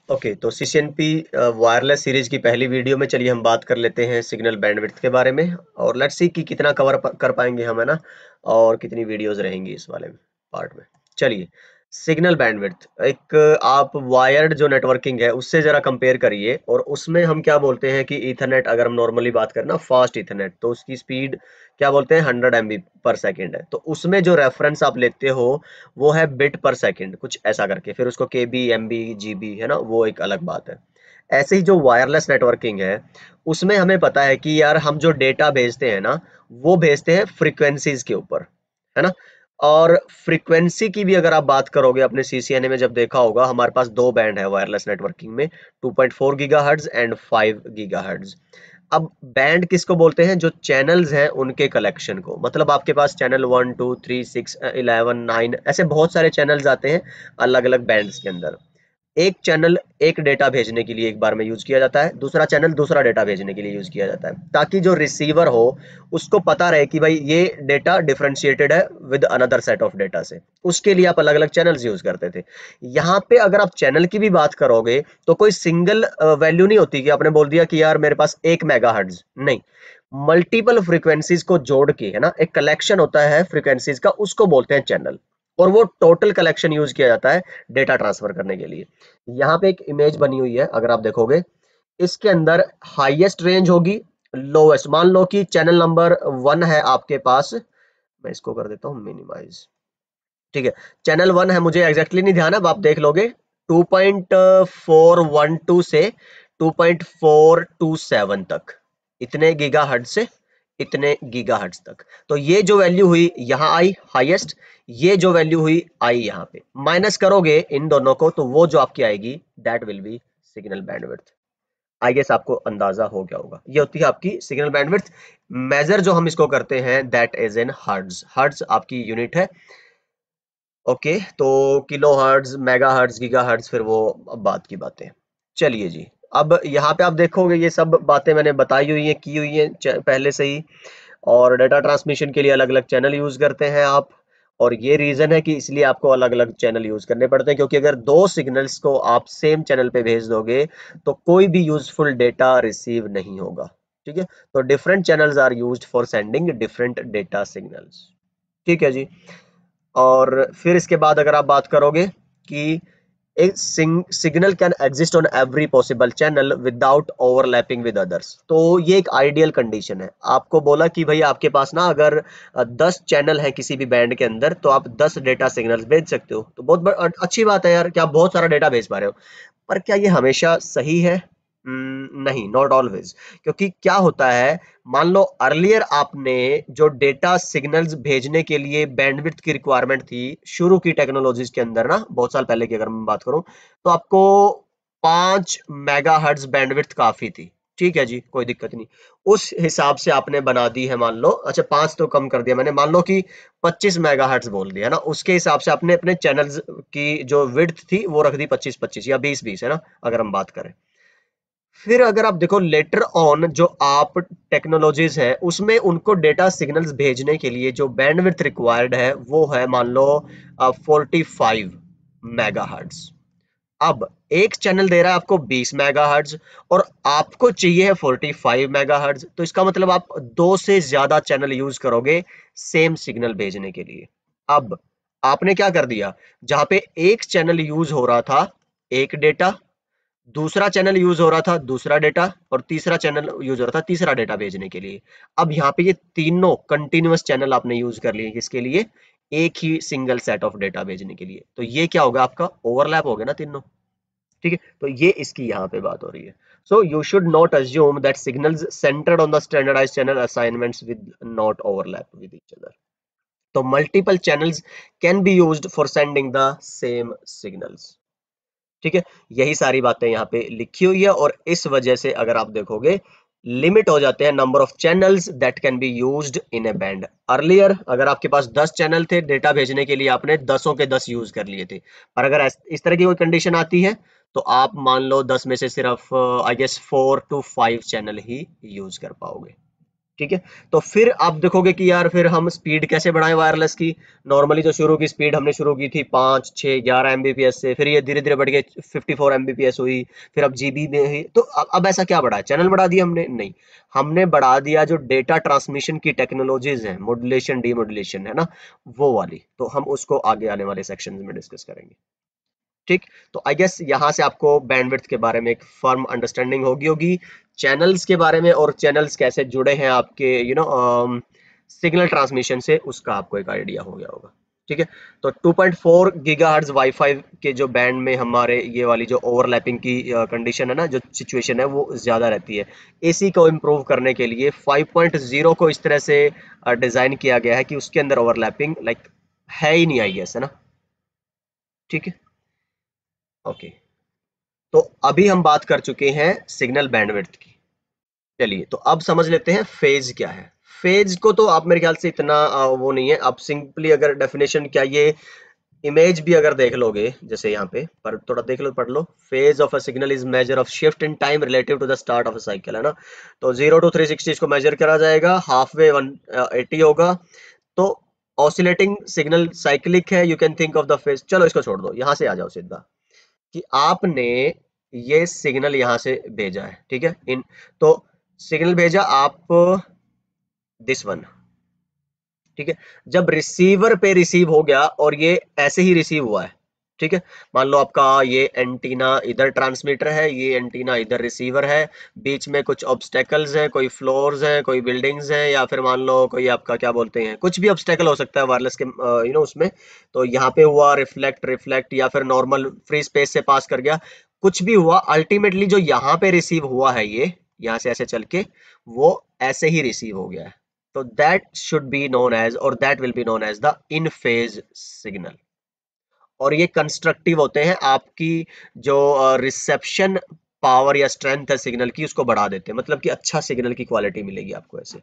Okay, तो CCNP wireless series की पहली वीडियो में चलिए हम बात कर लेते हैं सिग्नल बैंडविड्थ के बारे में, और लेट्स सी कि कितना कर पाएंगे हम, है ना, और कितनी वीडियोस रहेंगी इस वाले में पार्ट में। चलिए, सिग्नल बैंडविड्थ एक आप वायर्ड जो नेटवर्किंग है उससे जरा कंपेयर करिए, और उसमें हम क्या बोलते हैं कि ईथरनेट, अगर हम नॉर्मली बात करें ना फास्ट ईथरनेट, तो उसकी स्पीड क्या बोलते हैं 100 MB पर सेकेंड है। तो उसमें जो रेफरेंस आप लेते हो वो है बिट पर सेकंड, कुछ ऐसा करके, फिर उसको केबी, एमबी, जीबी, है ना, वो एक अलग बात है। ऐसे ही जो वायरलेस नेटवर्किंग है उसमें हमें पता है कि यार हम जो डेटा भेजते हैं ना, वो भेजते हैं फ्रीक्वेंसीज के ऊपर, है ना। और फ्रीक्वेंसी की भी अगर आप बात करोगे, अपने सीसीएनए में जब देखा होगा, हमारे पास दो बैंड है वायरलेस नेटवर्किंग में, 2.4 गीगाहर्ट्ज एंड 5 गीगाहर्ट्ज। अब बैंड किसको बोलते हैं? जो चैनल्स हैं उनके कलेक्शन को, मतलब आपके पास चैनल 1 2 3 6 11 9 ऐसे बहुत सारे चैनल्स आते हैं अलग अलग बैंड्स के अंदर। एक चैनल एक डेटा भेजने के लिए एक बार में यूज किया जाता है, दूसरा चैनल दूसरा डेटा भेजने के लिए यूज किया जाता है, ताकि जो रिसीवर हो उसको पता रहे कि भाई ये डेटा डिफरेंशिएटेड है with another set of data से। उसके लिए आप अलग अलग चैनल्स यूज करते थे। यहाँ पे अगर आप चैनल की भी बात करोगे तो कोई सिंगल वैल्यू नहीं होती कि आपने बोल दिया कि यार मेरे पास 1 मेगाहर्ट्ज, नहीं, मल्टीपल फ्रीक्वेंसीज को जोड़ के, है ना, एक कलेक्शन होता है फ्रीक्वेंसीज का, उसको बोलते हैं चैनल। और वो टोटल कलेक्शन यूज किया जाता है डेटा ट्रांसफर करने के लिए। यहाँ पे एक इमेज बनी हुई है, अगर आप देखोगे इसके अंदर हाईएस्ट रेंज होगी, लोवेस्ट। मान लो कि चैनल नंबर 1 है आपके पास, मैं इसको कर देता हूँ मिनिमाइज, ठीक है। चैनल 1 है, मुझे एग्जैक्टली नहीं ध्यान है, अब आप देख लोगे, 2.412 से 2.427 तक, इतने गीगाहर्ट्ज से इतने गीगाहर्ट्ज तक। तो ये जो वैल्यू हुई यहाँ आई हाईएस्ट, ये जो वैल्यू हुई आई यहाँ पे, माइनस करोगे इन दोनों को तो वो जो आपकी आएगी that will be signal bandwidth. I guess आपको अंदाजा हो गया होगा, ये होती है आपकी सिग्नल बैंडविड्थ। मेजर जो हम इसको करते हैं that is in hertz, hertz आपकी यूनिट है। ओके, तो kilo hertz, mega hertz, giga hertz, फिर वो अब बात की बातें। चलिए जी, अब यहाँ पे आप देखोगे ये सब बातें मैंने बताई हुई हैं, की हुई हैं पहले से ही। और डेटा ट्रांसमिशन के लिए अलग अलग चैनल यूज करते हैं आप, और ये रीजन है कि इसलिए आपको अलग अलग चैनल यूज करने पड़ते हैं, क्योंकि अगर दो सिग्नल्स को आप सेम चैनल पे भेज दोगे तो कोई भी यूजफुल डेटा रिसीव नहीं होगा। ठीक है, तो different channels are used for sending different data signals. ठीक है जी। और फिर इसके बाद अगर आप बात करोगे कि एक signal can exist on every possible channel without overlapping with others, तो ये एक आइडियल कंडीशन है। आपको बोला कि भाई आपके पास ना अगर 10 चैनल है किसी भी बैंड के अंदर, तो आप 10 डेटा सिग्नल्स भेज सकते हो, तो बहुत अच्छी बात है यार कि आप बहुत सारा डेटा भेज पा रहे हो। पर क्या ये हमेशा सही है? नहीं, नॉट ऑलवेज। क्योंकि क्या होता है, मान लो अर्लियर आपने जो डेटा सिग्नल्स भेजने के लिए बैंडविड्थ की रिक्वायरमेंट थी शुरू की टेक्नोलॉजीज के अंदर ना, बहुत साल पहले की अगर मैं बात करूं, तो आपको 5 मेगाहर्ट्ज बैंडविड्थ काफी थी। ठीक है जी, कोई दिक्कत नहीं। उस हिसाब से आपने बना दी है, मान लो, अच्छा 5 तो कम कर दिया मैंने, मान लो कि 25 मेगाहर्ट्ज बोल दिया ना, उसके हिसाब से आपने अपने चैनल्स की जो विड्थ थी वो रख दी 25-25 या 20-20, है ना, अगर हम बात करें। फिर अगर आप देखो लेटर ऑन जो आप टेक्नोलॉजीज है उसमें उनको डेटा सिग्नल्स भेजने के लिए जो बैंडविड्थ रिक्वायर्ड है वो है मान लो 45 मेगाहर्ट्ज। अब एक चैनल दे रहा है आपको 20 मेगाहर्ट्ज और आपको चाहिए है 45 मेगाहर्ट्ज, तो इसका मतलब आप दो से ज्यादा चैनल यूज करोगे सेम सिग्नल भेजने के लिए। अब आपने क्या कर दिया, जहां पे एक चैनल यूज हो रहा था एक डेटा, दूसरा चैनल यूज हो रहा था दूसरा डेटा, और तीसरा चैनल यूज हो रहा था तीसरा डेटा भेजने के लिए। अब यहाँ पे ये तीनों कंटिन्यूअस चैनल आपने यूज कर लिए किसके लिए? एक ही सिंगल सेट ऑफ डेटा भेजने के लिए। तो ये क्या होगा, आपका ओवरलैप हो गया ना तीनों। ठीक है, तो ये इसकी यहाँ पे बात हो रही है। So you should not assume that signals centered on the standardized channel assignments with not overlap with each other. तो multiple channels can be used for sending the same signals. ठीक है, यही सारी बातें यहाँ पे लिखी हुई है, और इस वजह से अगर आप देखोगे लिमिट हो जाते हैं number of channels that can be used in A band. Earlier अगर आपके पास 10 चैनल थे डेटा भेजने के लिए, आपने 10 के 10 यूज कर लिए थे। पर अगर इस तरह की कोई कंडीशन आती है तो आप मान लो 10 में से सिर्फ आई गेस 4 to 5 चैनल ही यूज कर पाओगे। ठीक है। तो फिर आप देखोगे कि यार फिर हम स्पीड कैसे बढ़ाएं वायरलेस की। नॉर्मली जो शुरू की स्पीड हमने शुरू की थी 5, 6, 11 एमबीपीएस से, फिर ये धीरे धीरे बढ़ के 54 एमबीपीएस हुई, फिर अब जीबी में हुई। तो अब ऐसा क्या बढ़ा, चैनल बढ़ा दिया हमने? नहीं, हमने बढ़ा दिया जो डेटा ट्रांसमिशन की टेक्नोलॉजीज हैं, मॉड्यूलेशन डीमॉड्यूलेशन है ना, वो वाली। तो हम उसको आगे आने वाले सेक्शन में डिस्कस करेंगे। ठीक। तो आई गेस यहाँ से आपको बैंडविड्थ के बारे में एक फर्म अंडरस्टैंडिंग होगी चैनल्स के बारे में, और चैनल्स कैसे जुड़े हैं आपके सिग्नल ट्रांसमिशन से, उसका आपको एक आइडिया हो गया होगा। ठीक है। तो 2.4 गीगाहर्ट्ज वाईफाई के जो बैंड में हमारे ये वाली जो ओवरलैपिंग की कंडीशन है ना, जो सिचुएशन है वो ज्यादा रहती है। एसी को इम्प्रूव करने के लिए 5.0 को इस तरह से डिजाइन किया गया है कि उसके अंदर ओवरलैपिंग लाइक है ही नहीं, आई गेस, है ना। ठीक है। ओके। तो अभी हम बात कर चुके हैं सिग्नल बैंडविड्थ की। चलिए, तो अब समझ लेते हैं फेज क्या है। फेज को तो आप मेरे ख्याल से इतना वो नहीं है। आप सिंपली अगर डेफिनेशन क्या, ये इमेज भी अगर देख लोगे, जैसे यहाँ पे पर थोड़ा देख लो, पढ़ लो। Phase of a signal is measure of shift in time relative to the start of a cycle, है ना। तो 0 to 360 इसको मेजर करा जाएगा, हाफ वे 180 होगा। तो ऑसिलेटिंग सिग्नल साइक्लिक है, you can think of the phase. चलो इसको छोड़ दो, यहाँ से आ जाओ सीधा कि आपने ये सिग्नल यहां से भेजा है, ठीक है। इन तो सिग्नल भेजा आप दिस वन, ठीक है। जब रिसीवर पे रिसीव हो गया और ये ऐसे ही रिसीव हुआ है, ठीक है। मान लो आपका ये एंटीना इधर ट्रांसमीटर है, ये एंटीना इधर रिसीवर है, बीच में कुछ ऑब्स्टेकल्स हैं, कोई फ्लोर्स हैं, कोई बिल्डिंग्स हैं, या फिर मान लो कोई आपका क्या बोलते हैं, कुछ भी ऑब्स्टेकल हो सकता है वायरलेस के उसमें। तो यहाँ पे हुआ रिफ्लेक्ट रिफ्लेक्ट, या फिर नॉर्मल फ्री स्पेस से पास कर गया, कुछ भी हुआ, अल्टीमेटली जो यहाँ पे रिसीव हुआ है, ये यहाँ से ऐसे चल के वो ऐसे ही रिसीव हो गया है। तो that should be known as, or that will be known as the in phase signal। और ये कंस्ट्रक्टिव होते हैं, आपकी जो रिसेप्शन पावर या स्ट्रेंथ है सिग्नल की, उसको बढ़ा देते हैं, मतलब कि अच्छा सिग्नल की क्वालिटी मिलेगी आपको ऐसे।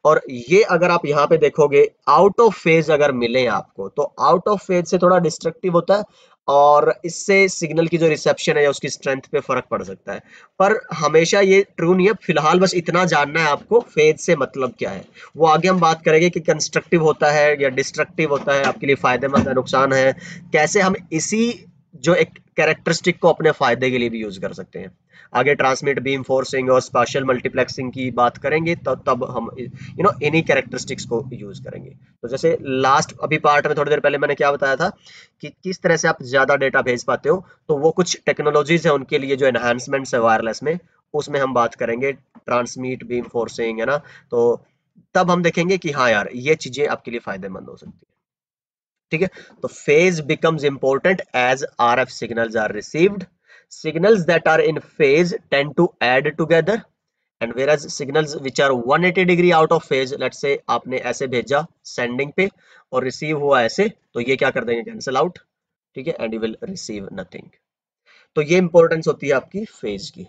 और ये अगर आप यहाँ पे देखोगे, आउट ऑफ फेज अगर मिले आपको, तो आउट ऑफ फेज से थोड़ा डिस्ट्रक्टिव होता है, और इससे सिग्नल की जो रिसेप्शन है या उसकी स्ट्रेंथ पे फर्क पड़ सकता है। पर हमेशा ये ट्रू नहीं है। फिलहाल बस इतना जानना है आपको, फेज से मतलब क्या है। वो आगे हम बात करेंगे कि कंस्ट्रक्टिव होता है या डिस्ट्रक्टिव होता है, आपके लिए फायदेमंद है, नुकसान है, कैसे हम इसी जो एक कैरेक्टरिस्टिक को अपने फायदे के लिए भी यूज कर सकते हैं। आगे ट्रांसमिट बीम फोर्सिंग और स्पेशल मल्टीप्लेक्सिंग की बात करेंगे, तब हम इन्हीं कैरेक्टरिस्टिक्स को यूज करेंगे। तो जैसे लास्ट अभी पार्ट में थोड़ी देर पहले मैंने क्या बताया था कि किस तरह से आप ज्यादा डेटा भेज पाते हो, तो वो कुछ टेक्नोलॉजीज है उनके लिए जो एनहांसमेंट्स है वायरलेस में, उसमें हम बात करेंगे ट्रांसमिट बीम फोर्सिंग, है ना। तो तब हम देखेंगे कि हाँ यार, ये चीजें आपके लिए फायदेमंद हो सकती है। ठीक है। तो phase becomes important as RF signals are received. Signals that are in phase tend to add together, and whereas signals which are 180 degree out of phase, let's say आपने ऐसे भेजा सेंडिंग पे और रिसीव हुआ ऐसे, तो ये क्या कर देंगे, कैंसिल आउट। ठीक है, and you will receive nothing. तो ये इंपॉर्टेंस होती है आपकी फेज की।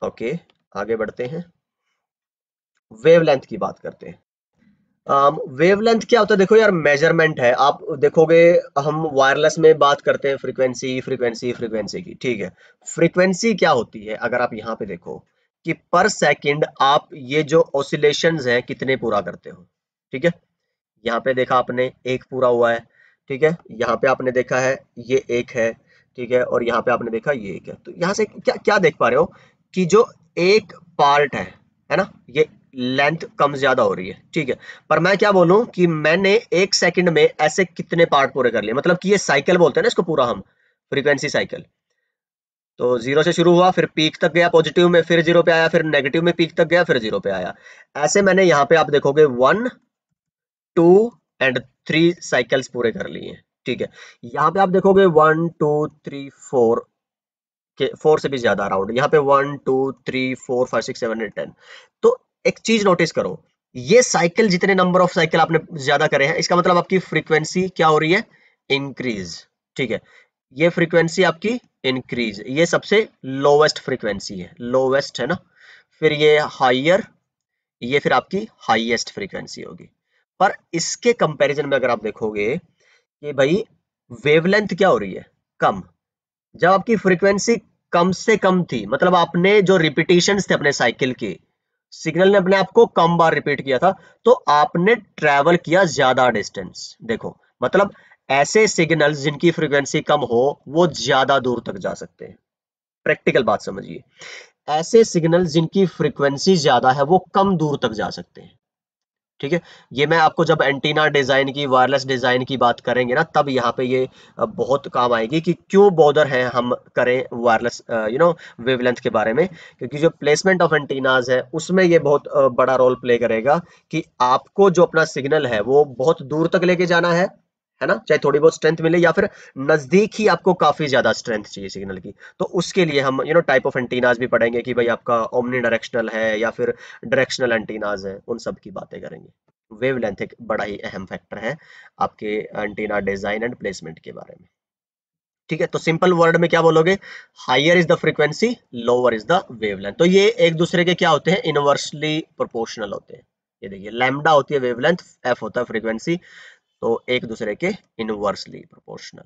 ओके, आगे बढ़ते हैं, वेवलेंथ की बात करते हैं। वेवलेंथ क्या होता है, देखो यार, मेजरमेंट है। आप देखोगे, हम वायरलेस में बात करते हैं फ्रीक्वेंसी फ्रीक्वेंसी फ्रीक्वेंसी की, ठीक है। फ्रीक्वेंसी क्या होती है, अगर आप यहाँ पे देखो कि पर सेकंड आप ये जो ऑसिलेशंस हैं कितने पूरा करते हो। ठीक है, यहाँ पे देखा आपने एक पूरा हुआ है, ठीक है। यहाँ पे आपने देखा है ये एक है, ठीक है, और यहाँ पे आपने देखा ये एक है। तो यहाँ से क्या क्या देख पा रहे हो कि जो एक पार्ट है ना, ये लेंथ कम ज्यादा हो रही है, ठीक है। पर मैं क्या बोलूं कि मैंने एक सेकंड में ऐसे कितने पार्ट पूरे कर लिए, मतलब कि ये साइकिल बोलते हैं ना इसको पूरा हम, फ्रीक्वेंसी साइकिल। तो जीरो से शुरू हुआ, फिर पीक तक गया पॉजिटिव में, फिर जीरो पे आया, फिर नेगेटिव में पीक तक गया, फिर जीरो पे आया। ऐसे मैंने यहाँ पे आप देखोगे 1, 2 एंड 3 साइकिल्स पूरे कर लिए हैं, ठीक है। यहाँ पे आप देखोगे 1, 2, 3, 4 के 4 से भी ज्यादा अराउंड, यहाँ पे 1, 2, 3, 4, 5, 6, 7, 8, 10। तो एक चीज नोटिस करो, ये साइकिल, जितने नंबर ऑफ साइकिल आपने ज्यादा करे हैं, इसका मतलब आपकी फ्रीक्वेंसी क्या हो रही है, इंक्रीज। ठीक है, ये फ्रीक्वेंसी आपकी इंक्रीज, ये सबसे लोवेस्ट फ्रीक्वेंसी है, लोवेस्ट, है ना। फिर ये हाइयर, ये फिर आपकी हाईएस्ट फ्रीक्वेंसी होगी। पर इसके कंपैरिजन में अगर आप देखोगे कि भाई वेवलेंथ क्या हो रही है, कम। जब आपकी फ्रीक्वेंसी कम से कम थी, मतलब आपने जो रिपीटिशंस थे अपने साइकिल के, सिग्नल ने अपने आप को कम बार रिपीट किया था, तो आपने ट्रेवल किया ज्यादा डिस्टेंस। देखो मतलब ऐसे सिग्नल्स जिनकी फ्रीक्वेंसी कम हो वो ज्यादा दूर तक जा सकते हैं। प्रैक्टिकल बात समझिए, ऐसे सिग्नल जिनकी फ्रीक्वेंसी ज्यादा है वो कम दूर तक जा सकते हैं। ठीक है, ये मैं आपको जब एंटीना डिजाइन की, वायरलेस डिजाइन की बात करेंगे ना, तब यहाँ पे ये बहुत काम आएगी कि क्यों बॉदर है हम करें वायरलेस वेवलेंथ के बारे में। क्योंकि जो प्लेसमेंट ऑफ एंटीनाज है उसमें ये बहुत बड़ा रोल प्ले करेगा कि आपको जो अपना सिग्नल है वो बहुत दूर तक लेके जाना है ना, चाहे थोड़ी बहुत स्ट्रेंथ मिले या फिर नजदीक ही आपको काफी ज्यादा स्ट्रेंथ चाहिए सिग्नल की। तो उसके लिए हम टाइप ऑफ एंटीनाज भी पढ़ेंगे कि भाई आपका ओमनी डायरेक्शनल है या फिर डायरेक्शनल एंटीनाज है, उन सब की बातें करेंगे। वेवलेंथ एक बड़ा ही अहम फैक्टर है आपके एंटीना डिजाइन एंड प्लेसमेंट के बारे में। ठीक है, तो सिंपल वर्ड में क्या बोलोगे, higher is the frequency, lower is the wavelength. तो ये एक दूसरे के क्या होते हैं, इनवर्सली प्रोपोर्शनल होते हैं। ये देखिए लैम्डा होती है वेवलेंथ, एफ होता है फ्रीक्वेंसी, तो एक दूसरे के इनवर्सली प्रोपोर्शनल।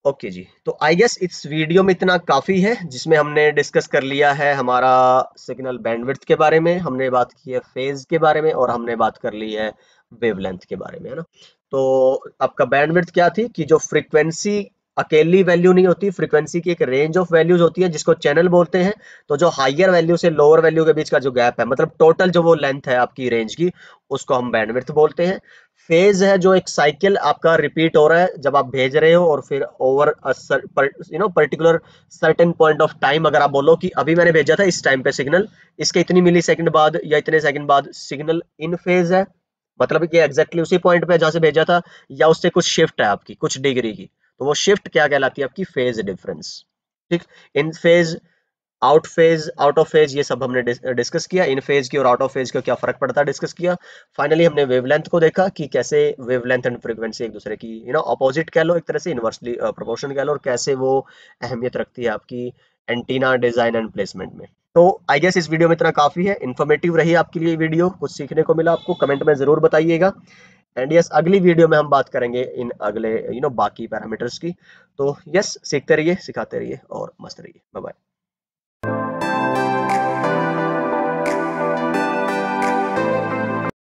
ओके जी, तो आई गेस इस वीडियो में इतना काफी है, जिसमें हमने डिस्कस कर लिया है हमारा सिग्नल बैंडविड्थ के बारे में, हमने बात की है फेज के बारे में, और हमने बात कर ली है वेवलेंथ के बारे में, है ना। तो आपका बैंडविड्थ क्या थी कि जो फ्रीक्वेंसी अकेली वैल्यू नहीं होती, फ्रीक्वेंसी की एक रेंज ऑफ वैल्यूज होती है जिसको चैनल बोलते हैं। तो जो हाइयर वैल्यू से लोअर वैल्यू के बीच का जो गैप है, मतलब टोटल जो वो लेंथ है आपकी रेंज की, उसको हम बैंडविड्थ बोलते हैं। फेज है जो एक साइकिल आपका रिपीट हो रहा है जब आप भेज रहे हो, और फिर over particular certain point of time, अगर आप बोलो कि अभी मैंने भेजा था इस टाइम पे सिग्नल, इसके इतनी मिली सेकंड बाद या इतने सेकंड बाद सिग्नल इन फेज है, मतलब कि एग्जैक्टली उसी पॉइंट पे जहां से भेजा था, या उससे कुछ शिफ्ट है आपकी कुछ डिग्री की, तो वो शिफ्ट क्या कहलाती है, आपकी फेज डिफरेंस। ठीक, in phase, out phase, out of phase, ये सब हमने डिस्कस किया। इन फेज की और आउट ऑफ फेज का क्या फर्क पड़ता है डिस्कस किया। फाइनली हमने वेवलेंथ को देखा कि कैसे वेवलेंथ एंड फ्रीक्वेंसी एक दूसरे की अपोजिट कह लो, एक तरह से इनवर्सली प्रोपोर्शन कह लो, और कैसे वो अहमियत रखती है आपकी एंटीना डिजाइन एंड प्लेसमेंट में। तो आई गेस इस वीडियो में इतना काफी है, इन्फॉर्मेटिव रही आपके लिए वीडियो, कुछ सीखने को मिला आपको, कमेंट में जरूर बताइएगा। एंड यस, अगली वीडियो में हम बात करेंगे इन अगले बाकी पैरामीटर्स की। तो यस, सीखते रहिए, सिखाते रहिए और मस्त रहिए। Bye bye.